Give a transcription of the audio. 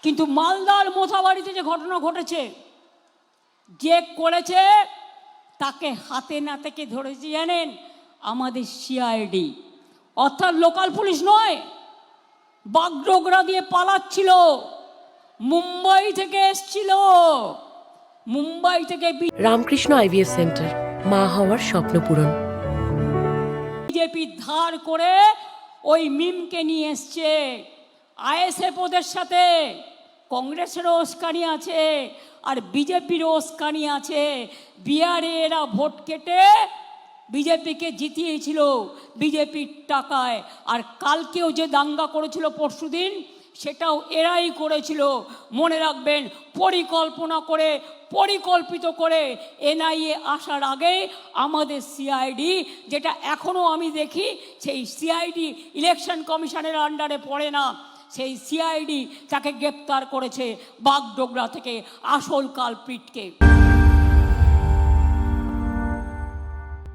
কিন্তু মালদার মোথাবাড়িতে যে ঘটনা ঘটেছে, যে করেছে তাকে হাতে নাতে কে ধরেছে জানেন? আমাদের সিআইডি, অর্থাৎ লোকাল পুলিশ নয়। বাগডোগরা দিয়ে পালাচ্ছিল, মুম্বাই থেকে এসছিল, মুম্বাই থেকে। রামকৃষ্ণ আইভিএফ সেন্টার, মা হওয়ার স্বপ্ন পূরণ। বিজেপি ধার করে ওই মিমকে নিয়ে এসছে। আইএসএফ ওদের সাথে, কংগ্রেসেরও উস্কানি আছে আর বিজেপিরও উস্কানি আছে। বিহারে এরা ভোট কেটে বিজেপিকে জিতিয়েছিল বিজেপির টাকায়। আর কালকেও যে দাঙ্গা করেছিল পরশুদিন, সেটাও এরাই করেছিল। মনে রাখবেন, পরিকল্পনা করে, পরিকল্পিত করে এনআইএ আসার আগে আমাদের সিআইডি, যেটা এখনও আমি দেখি সেই সিআইডি ইলেকশন কমিশনের আন্ডারে পড়ে না, সেই সিআইডি তাকে গ্রেপ্তার করেছে বাগডোগরা থেকে আসল কালপিটকে।